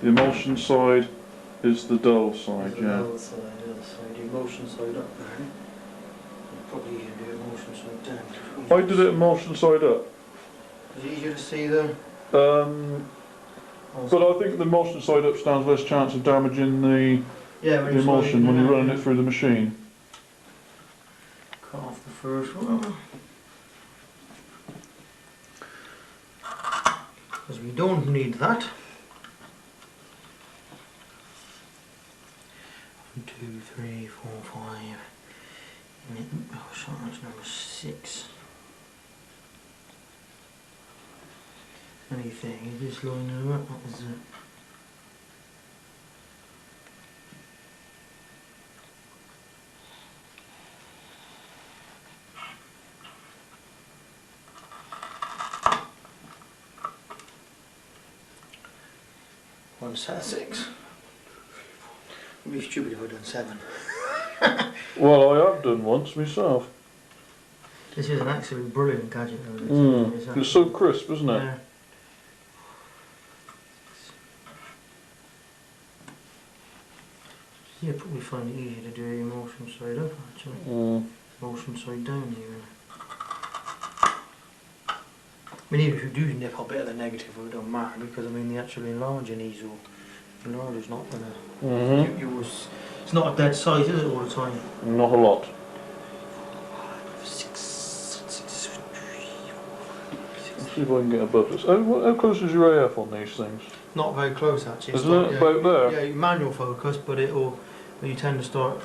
The emulsion side is the dull side, yeah. The dull side, yes. So the emulsion side up there. Probably easier to do emulsion side down. I did it emulsion side up. Is it easier to see the... But I think the emulsion side up stands less chance of damaging the emulsion when you're running it through the machine. Cut off the first one. Because we don't need that. 1, 2, 3, 4, 5. Oh, sorry, that's number 6. Anything, is this line over? What is it? One set of 6. It'd be stupid if I'd done 7. Well, I have done once myself. This is an absolutely brilliant gadget though. It's so crisp, isn't it? Yeah. Yeah, probably find it easier to do the emulsion side up actually. Emulsion side down even. I mean, even if you do nip a bit of the negative, it don't matter because I mean the actual enlarging easel, enlarger's not gonna. It's not a dead size, is it, all the time? Not a lot. 6. Let's see if I can get above this. How close is your AF on these things? Not very close actually. Isn't it about there? Yeah, manual focus, but it'll. You tend to start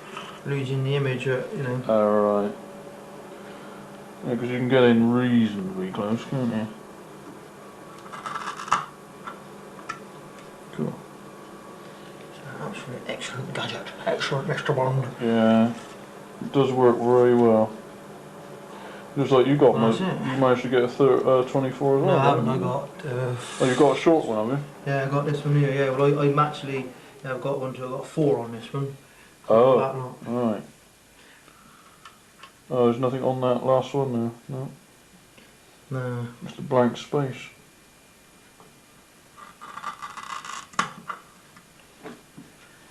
losing the image, you know. Alright. Yeah, because you can get in reasonably close, can't you? Cool. Absolutely excellent gadget. Excellent, Mr. Bond. Yeah. It does work very well. Just like you got, you managed to get a 24 as well. No, I haven't. I got. Oh, you got a short one, have you? Yeah, I got this one here. Yeah, well, I'm actually. Yeah, I've got one too. I've got 4 on this one. Oh, right. Oh, there's nothing on that last one there. No. No. Just a blank space.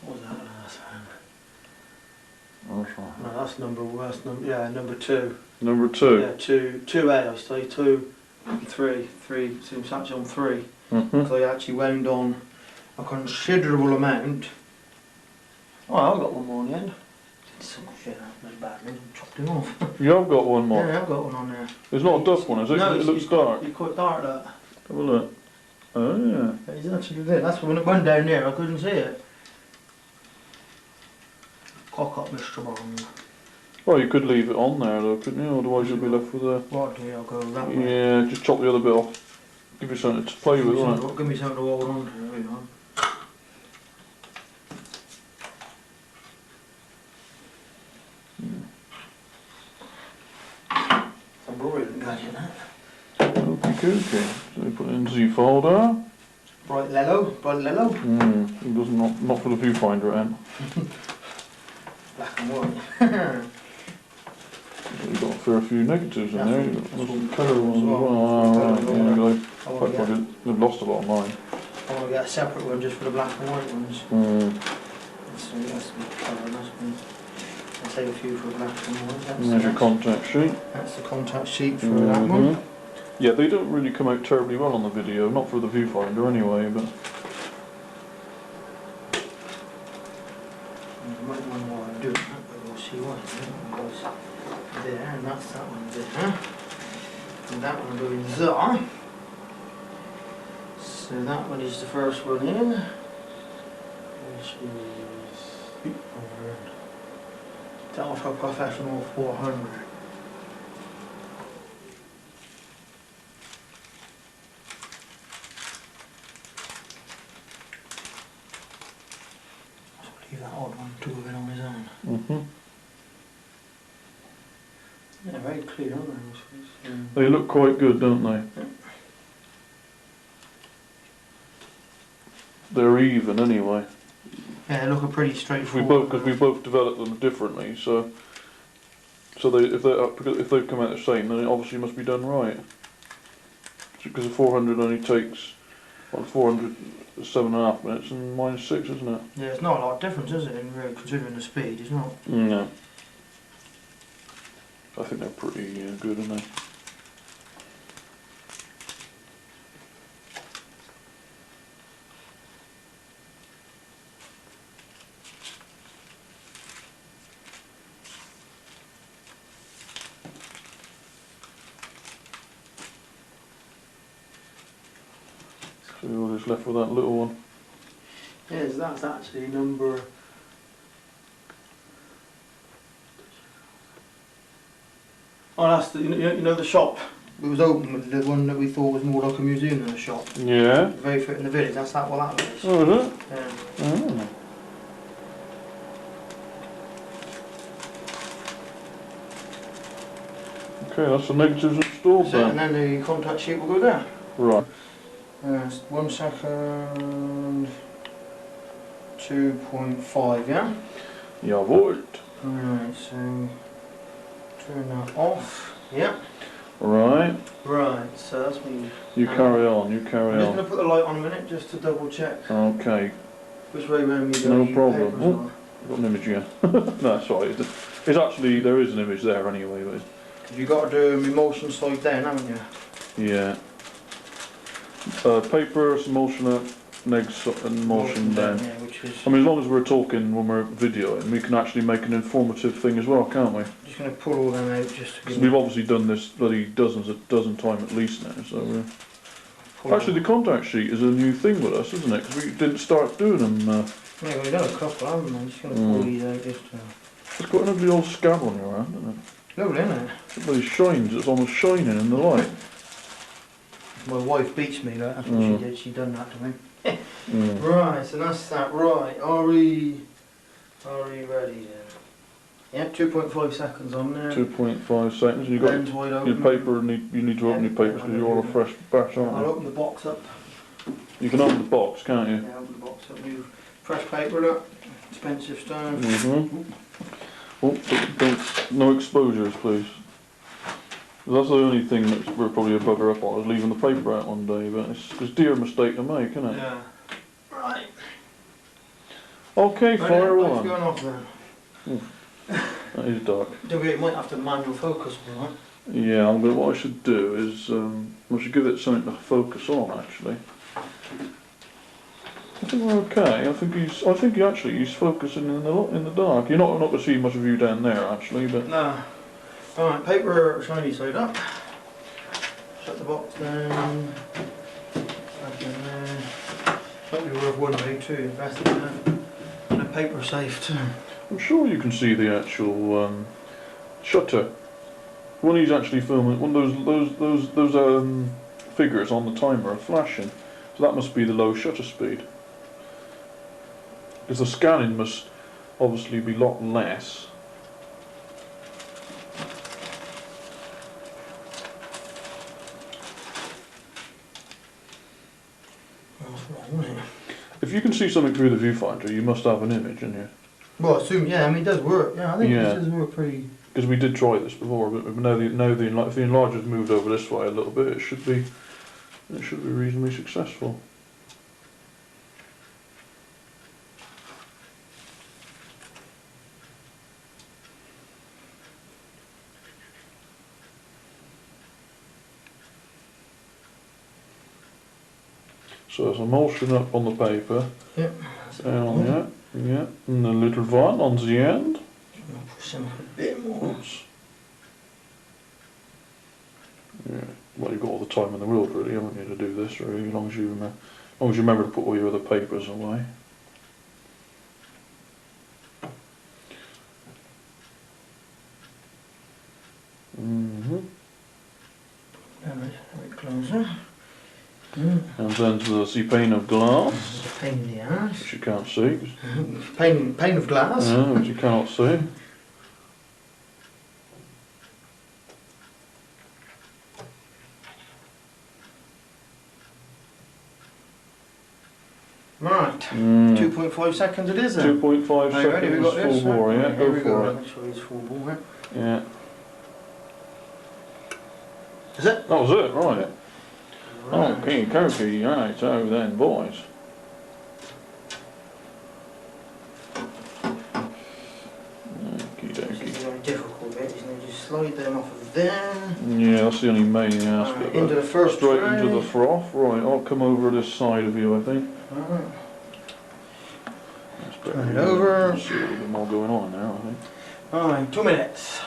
What was that last one? That's right. No, that's number 2. Number 2. Yeah, 2A, I say 2, 3. So it's actually on 3. Because I actually wound on a considerable amount. Oh, I've got one more in the end. Some shit happened badly and chopped it off. You have got one more? Yeah, I've got one on there. It's not a duff one, is it? No, it looks dark. It's quite dark, that. Have a look. Oh, yeah. It's actually there. That's when it went down there, I couldn't see it. Cock up, Mr. Bond. Well, you could leave it on there though, couldn't you? Otherwise you'll be left with a... What do I'll go that way. Yeah, just chop the other bit off. Give you something to play with, won't it? Give me something to hold on to. There we go. Some brilliant gadget, that. Okay. So we put it in Z folder. Bright yellow. It does not for the viewfinder end. Black and white. You've got a fair few negatives in there. You've got some colour ones as well. Yeah, they've lost a lot of mine. I want to get a separate one just for the black and white ones. So that's the colour, I'll take a few for black and white. There's your contact sheet. That's the contact sheet for that one. Yeah, they don't really come out terribly well on the video, not for the viewfinder anyway, but... You might wonder why I'm doing that, but we'll see why. It goes there, and that's that one there. And that one going there. So that one is the first one in. Which is over Delta Professional 400. Leave that odd one to go in on his own. Yeah, very clear, aren't they? They look quite good, don't they? Yeah. They're even anyway. Yeah, they look pretty straightforward. Because we both developed them differently, so if they've come out the same, then it obviously must be done right. Because the 400 only takes Well, 400, 7.5 minutes and mine's 6, isn't it? Yeah, it's not a lot of difference, is it, in really considering the speed, it's not. No. I think they're pretty good, aren't they? So we're just left with that little one. Yes, that's actually number... Oh, that's the, you know the shop that was open, with the one that we thought was more like a museum than a shop. Yeah. The very foot in the village, that's that what that was. Oh, is it? Yeah. Oh. Okay, that's the negatives installed That's it, then. and then the contact sheet will go there. Right. 1 second. 2.5, yeah? Jawohl. Right, so turn that off. Yep. Right. Right, so that's me. You carry on, you I'm carry just on. going to put the light on a minute just to double check Okay. which way round we go. No problem. Oh, I've got an image again. No, that's right. It's actually, there is an image there anyway. But Because you've got to do an emulsion side down, haven't you? yeah. Paper, emulsion up, negs and emulsion down. Yeah, which is... I mean, as long as we're talking when we're videoing, we can actually make an informative thing as well, can't we? Just going to pull all them out just to Because we've obviously done this bloody dozen times at least now, so actually the contact sheet is a new thing with us, isn't it? Because we didn't start doing them. Yeah, we've done a couple, haven't we? I'm just going to pull these out just to... It's got an ugly old scab on your hand, isn't it? Lovely, isn't it? It really shines, it's almost shining in the light. My wife beats me, like, that's what she did, she done that to me. Mm. Right, so that's that. Right, are we ready then? Yeah, 2.5 seconds on there. 2.5 seconds. You got Lens wide your open. paper. You need to open your papers because you're on a fresh batch, I'll aren't open the box up. you? You can open the box, can't you? Yeah, open the box up. New fresh paper, look. Expensive stuff. Mhm. Oh, don't, no exposures, please. That's the only thing that we're probably a bugger up on, is leaving the paper out one day, but it's a dear mistake to make, isn't it? Yeah. Right. Okay, fire What's one. going off there? That is dark. Don't forget, you might have to manual focus for that. Yeah, what I should do is, I should give it something to focus on, actually. I think we're okay. I think he's focusing in the dark. You're not going to see much of you down there, actually, but... No. Alright, paper shiny side up. Shut the box down. Back in there. Might be worth one way too, invest in a paper safe too. I'm sure you can see the actual shutter. When he's actually filming, when those figures on the timer are flashing, so that must be the low shutter speed. Because the scanning must obviously be a lot less. If you can see something through the viewfinder, you must have an image, in you? Well, I assume, yeah, I mean, it does work. Yeah, I think Yeah. this does work pretty... Because we did try this before, but now if the enlarger's moved over this way a little bit, it should be reasonably successful. So there's emulsion up on the paper. Yep. Down, yeah, and a little one on the end. I'll push them a bit more. Oops. Yeah. Well, you've got all the time in the world, really, haven't you, to do this, really, as long as you remember to put all your other papers away. Mhm. A bit closer. And then there's the pane of glass, It's a pain in the ass. which you can't see. Pane of glass. Which you cannot see. Right. 2.5 seconds it is then. 2.5 Are you ready? We got seconds this. full bore, yeah, Here we go go. for Let me show you this full bore. it. Yeah. Is it? That was it, right. Okay, Koki, right, so then, boys. Okie This is dokie. the very difficult bit, isn't it? Just slide them off of there. Yeah, that's the only main aspect. Into the first straight tray. into the froth. Right, I'll come over this side of you, I think. Alright. That's Turn it over. See a little bit more going on now, I think. Alright, 2 minutes.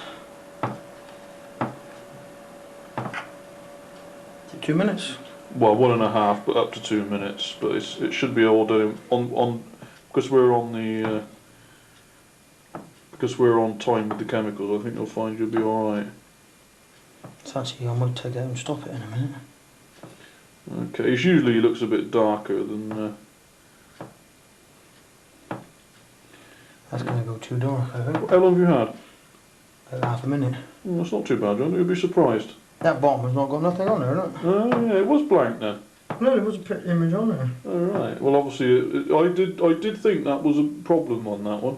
Is it 2 minutes? Well, 1.5, but up to 2 minutes. But it should be all done on because we're on the because we're on time with the chemicals. I think you'll find you'll be all right. It's actually, I might take it out and stop it in a minute. Okay, it usually looks a bit darker than. That's going to go too dark, I think. How long have you had? About half a minute. Well, that's not too bad, John. You'll be surprised. That bottom has not got nothing on there, look. Oh yeah, it was blank then. No, there was a pretty image on there. All right. Well, obviously, I did think that was a problem on that one.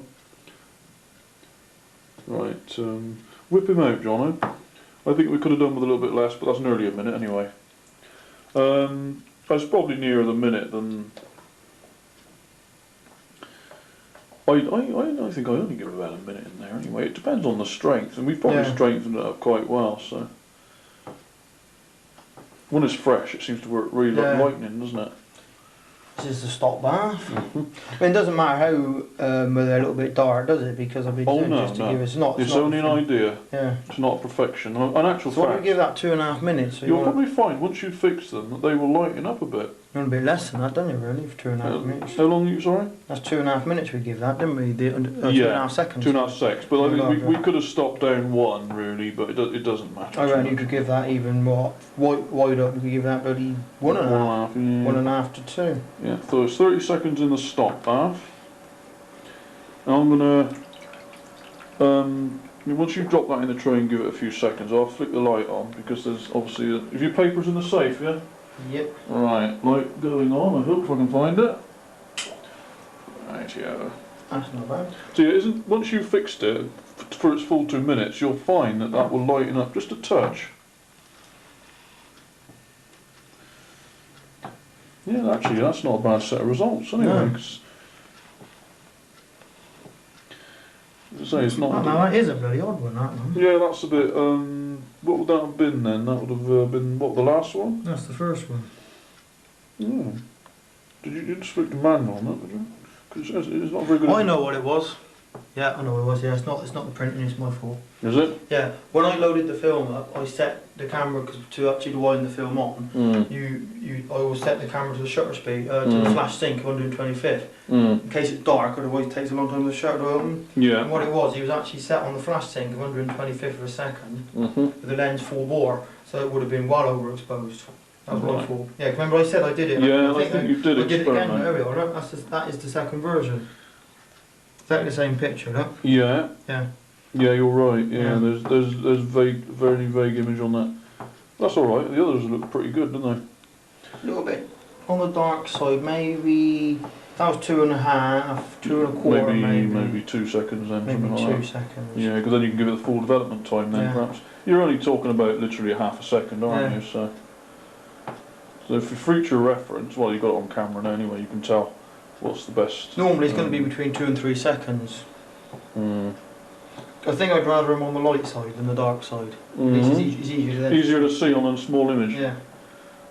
Right. Whip him out, Jono. I think we could have done with a little bit less, but that's nearly a minute anyway. That's probably nearer the minute than. I think I only give about a minute in there anyway. It depends on the strength, and we've probably strengthened it up quite well. So when it's fresh, it seems to work really like lightning, doesn't it? This is the stop bath. I mean, it doesn't matter how whether they're a little bit dark, does it? Because I've been doing just to give us not. It's only an idea. Yeah. It's not perfection. An actual So fact. we give that 2.5 minutes. So You'll probably find once you fix them that they will lighten up a bit. You want a bit less than that, don't you, really, for 2.5 minutes? How long are you, sorry? That's 2.5 minutes we give that, didn't we? 2.5 seconds. 2.5 seconds. But I think we could have stopped down 1, really, but it doesn't matter. I reckon you could give that even more wide up. You could give that bloody 1.5. 1.5 to 2. Yeah, so it's 30 seconds in the stop bath. And I'm gonna once you drop that in the tray and give it a few seconds, I'll flick the light on because there's obviously if your paper's in the safe, yeah. Yep. Right, light going on. I hope I can find it. Right, yeah. That's not bad. So it isn't. Once you've fixed it for its full 2 minutes, you'll find that will lighten up just a touch. Yeah, actually, that's not a bad set of results anyway. No. So it's not. No, that is a bloody odd one, that one. Yeah, that's a bit. What would that have been then? That would have been what, the last one? That's the first one. Oh. You just put the manual on that, did you? Because it's not very good. I know what it was. Yeah, I know what it was. Yeah, it's not the printing. It's my fault. Is it? Yeah. When I loaded the film up, I set the camera to actually wind the film on. I always set the camera to the shutter speed to the flash sync 125th in case it's dark. Otherwise, it takes a long time for the shutter to open. Yeah. And what it was, he was actually set on the flash sync of 125th of a second with the lens full bore, so it would have been well overexposed. That was my fault. Yeah, remember I said I did it. Yeah, I think you did I did it again. There we are. Look, that is the second version. Exactly the same picture, look. Yeah. Yeah. Yeah, you're right. Yeah, there's vague, very vague image on that. That's all right. The others look pretty good, don't they? A little bit on the dark side, maybe. That was 2.5, 2.25, maybe 2 seconds then. Maybe something like 2 that. seconds. Yeah, because then you can give it the full development time then, perhaps. You're only talking about literally a half a second, aren't you? So for future reference, well, you've got it on camera now anyway. You can tell what's the best. Normally, it's going to be between 2 and 3 seconds. I think I'd rather him on the light side than the dark side. It's easier to see on a small image. Yeah.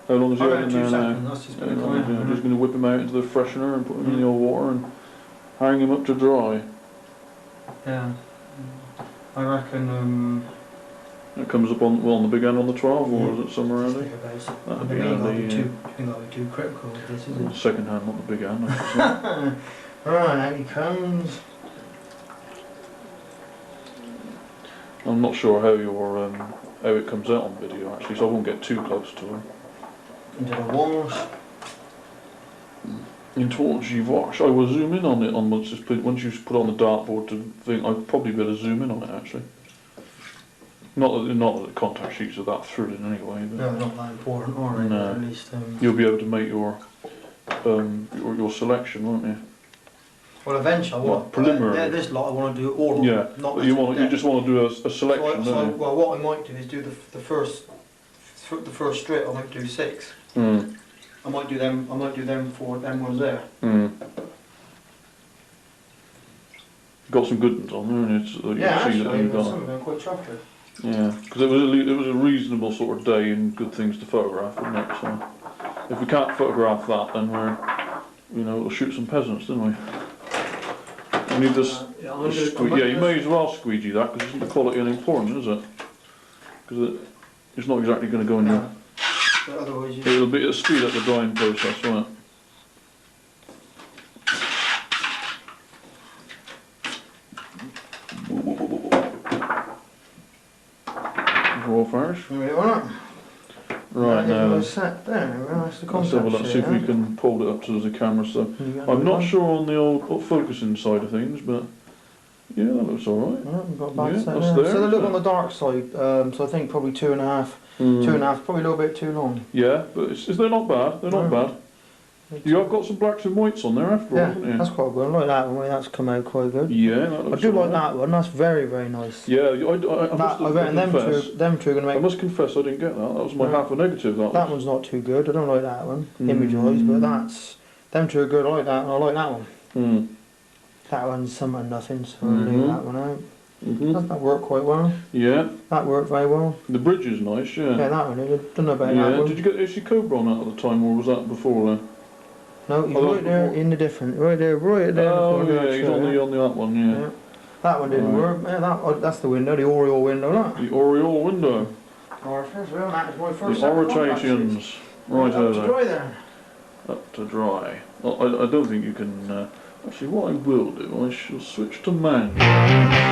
How long is he Around in 2 there seconds. now? That's just going to come out. I'm just going to whip him out into the freshener and put him in the old water and hang him up to dry. Yeah. I reckon. It comes up on the big end on the 12, or is it somewhere around there? That'd be handy. That'd be too critical with this, isn't it? Second hand, not the big hand. Right, out he comes. I'm not sure how it comes out on video actually, so I won't get too close to him. Into the wash. Into what you wash. I will zoom in on it once you put it on the dartboard to think. I'd probably be able to zoom in on it actually. Not that the contact sheets are that thrilling anyway. But no, not that important, are they? No. At least. You'll be able to make your selection, won't you? Well, eventually, preliminary. This lot I want to do all. Yeah. Not you just want to do a selection, don't you? Well, what I might do is do the first strip. I might do 6. I might do them. I might do them for them ones there. Got some good ones on there, and it's you Yeah, see that actually, you've got. some of them quite chuffed with. Yeah, because it was a reasonable sort of day and good things to photograph, wasn't it? So if we can't photograph that, then we'll shoot some peasants, don't we? We need this. Yeah, you may as well squeegee that because isn't the quality unimportant, is it? Because it's not exactly going to go in your. But otherwise, It'll speed up the drying process, won't it? Raw fires. Right now, let's have a look, see if we can pull it up to the camera. So I'm not sure on the old focusing side of things, but yeah, that looks alright. That's there. So they look on the dark side. So I think probably 2.5. 2.5, probably a little bit too long. Yeah, but they're not bad. They're not bad. You have got some blacks and whites on there after all, haven't you? That's quite good. I like that one. That's come out quite good. Yeah, that looks I do like that one. That's very, very nice. Yeah, I reckon them two are going to make. I must confess I didn't get that. That was my half a negative. That one's not too good. I don't like that one, image-wise, but them two are good. I like that, and I like that one. That one's some and nothing, so I'll leave that one out. That worked quite well. Yeah. That worked very well. The bridge is nice, yeah. Yeah, that one. I don't know about that one. Did you get the AC Cobra on that at the time, or was that before then? No, he's right there in the different. Right there. Oh yeah, he's on the that one, yeah. That one didn't work. Yeah, that's the window, the Oriole window, look. The Oriole window. That is my first. The Oritations. Right over there. Up to dry then. Up to dry. Well, I don't think you can. Actually, what I will do, I shall switch to manual.